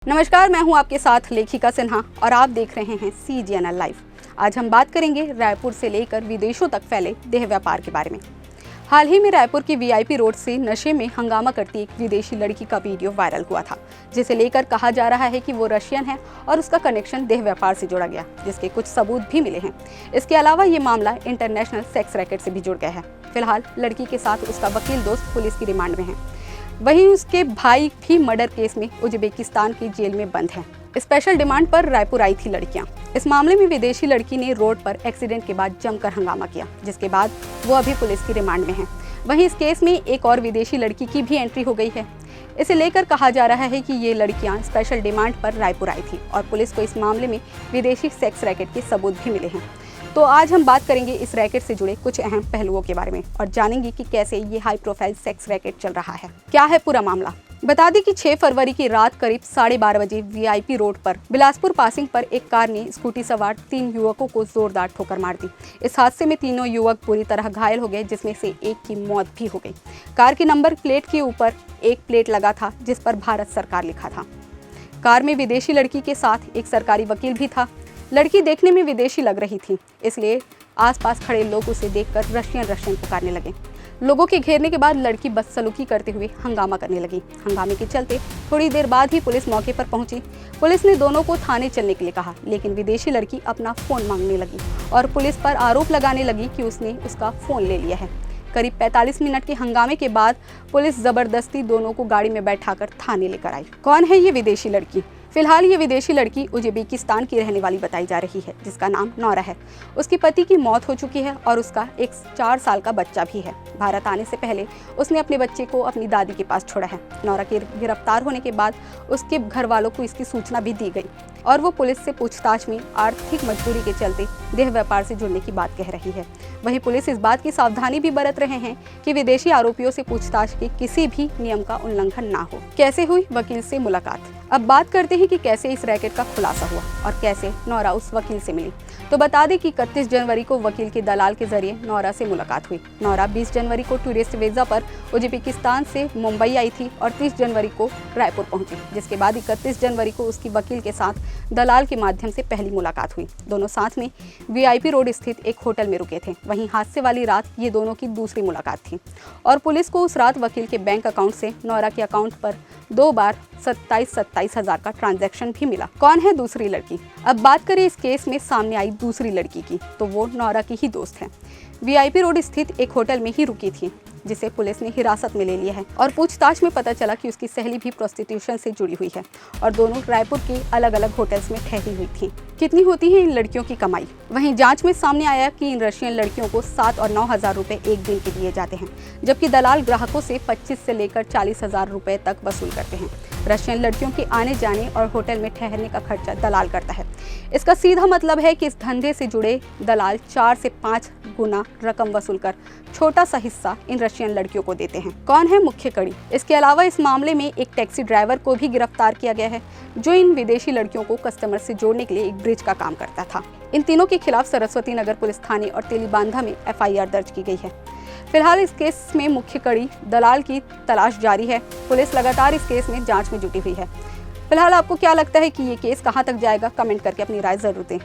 नमस्कार, मैं हूं आपके साथ लेखिका सिन्हा और आप देख रहे हैं CGNL लाइव। आज हम बात करेंगे रायपुर से लेकर विदेशों तक फैले देह व्यापार के बारे में। हाल ही में रायपुर की VIP रोड से नशे में हंगामा करती एक विदेशी लड़की का वीडियो वायरल हुआ था, जिसे लेकर कहा जा रहा है कि वो रशियन है और उसका कनेक्शन देह व्यापार से जोड़ा गया, जिसके कुछ सबूत भी मिले हैं। इसके अलावा ये मामला इंटरनेशनल सेक्स रैकेट से भी जुड़ गया है। फिलहाल लड़की के साथ उसका वकील दोस्त पुलिस की रिमांड में है। वहीं उसके भाई भी मर्डर केस में उज्बेकिस्तान की जेल में बंद हैं। स्पेशल डिमांड पर रायपुर आई थी लड़कियां। इस मामले में विदेशी लड़की ने रोड पर एक्सीडेंट के बाद जमकर हंगामा किया, जिसके बाद वो अभी पुलिस की रिमांड में है। वहीं इस केस में एक और विदेशी लड़की की भी एंट्री हो गई है। इसे लेकर कहा जा रहा है कि ये लड़कियां स्पेशल डिमांड पर रायपुर आई थी और पुलिस को इस मामले में विदेशी सेक्स रैकेट के सबूत भी मिले हैं। तो आज हम बात करेंगे इस रैकेट से जुड़े कुछ अहम पहलुओं के बारे में और जानेंगे कि कैसे ये हाई प्रोफाइल सेक्स रैकेट चल रहा है। क्या है पूरा मामला? बता दें कि 6 फरवरी की रात करीब 12:30 बजे VIP रोड पर बिलासपुर पासिंग पर एक कार ने स्कूटी सवार 3 युवकों को जोरदार ठोकर मार दी। इस हादसे में तीनों युवक पूरी तरह घायल हो गए, जिसमें से एक की मौत भी हो गई। कार की नंबर प्लेट के ऊपर एक प्लेट लगा था जिस पर भारत सरकार लिखा था। कार में विदेशी लड़की के साथ एक सरकारी वकील भी था। लड़की देखने में विदेशी लग रही थी, इसलिए आसपास खड़े लोग उसे देखकर रशियन पुकारने लगे। लोगों के घेरने के बाद लड़की बदसलूकी करते हुए हंगामा करने लगी। हंगामे के चलते थोड़ी देर बाद ही पुलिस मौके पर पहुंची। पुलिस ने दोनों को थाने चलने के लिए कहा, लेकिन विदेशी लड़की अपना फ़ोन मांगने लगी और पुलिस पर आरोप लगाने लगी कि उसने उसका फ़ोन ले लिया है। करीब 45 मिनट के हंगामे के बाद पुलिस जबरदस्ती दोनों को गाड़ी में बैठाकर थाने लेकर आई। कौन है ये विदेशी लड़की? फिलहाल ये विदेशी लड़की उज्बेकिस्तान की रहने वाली बताई जा रही है, जिसका नाम नौरा है। उसके पति की मौत हो चुकी है और उसका एक 4 साल का बच्चा भी है। भारत आने से पहले उसने अपने बच्चे को अपनी दादी के पास छोड़ा है। नौरा के गिरफ्तार होने के बाद उसके घर वालों को इसकी सूचना भी दी गई और वो पुलिस से पूछताछ में आर्थिक मजबूरी के चलते देह व्यापार से जुड़ने की बात कह रही है। वहीं पुलिस इस बात की सावधानी भी बरत रहे हैं कि विदेशी आरोपियों से पूछताछ के किसी भी नियम का उल्लंघन ना हो। कैसे हुई वकील से मुलाकात? अब बात करते हैं कि कैसे इस रैकेट का खुलासा हुआ और कैसे नौरा उस वकील से मिली। तो बता दें कि 31 जनवरी को वकील के दलाल के जरिए नौरा से मुलाकात हुई। नौरा 20 जनवरी को टूरिस्ट वीजा पर उज्बेकिस्तान से मुंबई आई थी और 30 जनवरी को रायपुर पहुंची, जिसके बाद 31 जनवरी को उसकी वकील के साथ दलाल के माध्यम से पहली मुलाकात हुई। दोनों साथ में VIP रोड स्थित एक होटल में रुके थे। वहीं हादसे वाली रात ये दोनों की दूसरी मुलाकात थी और पुलिस को उस रात वकील के बैंक अकाउंट से नौरा के अकाउंट पर 2 बार 27 हज़ार का ट्रांजैक्शन भी मिला। कौन है दूसरी लड़की? अब बात करें इस केस में सामने आई दूसरी लड़की की, तो वो नौरा की ही दोस्त है। VIP रोड स्थित एक होटल में ही रुकी थी, जिसे पुलिस ने हिरासत में ले लिया है और पूछताछ में पता चला कि उसकी सहेली भी प्रोस्टिट्यूशन से जुड़ी हुई है और दोनों रायपुर के अलग अलग होटल्स में ठहरी हुई थी। कितनी होती है इन लड़कियों की कमाई? वहीं जांच में सामने आया कि इन रशियन लड़कियों को 7 और 9 हज़ार रुपये एक दिन के दिए जाते हैं, जबकि दलाल ग्राहकों से 25 से लेकर 40 हज़ार रुपये तक वसूल करते हैं। रशियन लड़कियों के आने जाने और होटल में ठहरने का खर्चा दलाल करता है। इसका सीधा मतलब है कि इस धंधे से जुड़े दलाल 4 से 5 गुना रकम वसूल कर छोटा सा हिस्सा इन रशियन लड़कियों को देते हैं। कौन है मुख्य कड़ी? इसके अलावा इस मामले में एक टैक्सी ड्राइवर को भी गिरफ्तार किया गया है, जो इन विदेशी लड़कियों को कस्टमर से जोड़ने के लिए एक ब्रिज का काम करता था। इन तीनों के खिलाफ सरस्वती नगर पुलिस थाने और तेलीबांधा में FIR दर्ज की गई है। फिलहाल इस केस में मुख्य कड़ी दलाल की तलाश जारी है। पुलिस लगातार इस केस में जांच में जुटी हुई है। फिलहाल आपको क्या लगता है कि ये केस कहां तक जाएगा? कमेंट करके अपनी राय जरूर दें।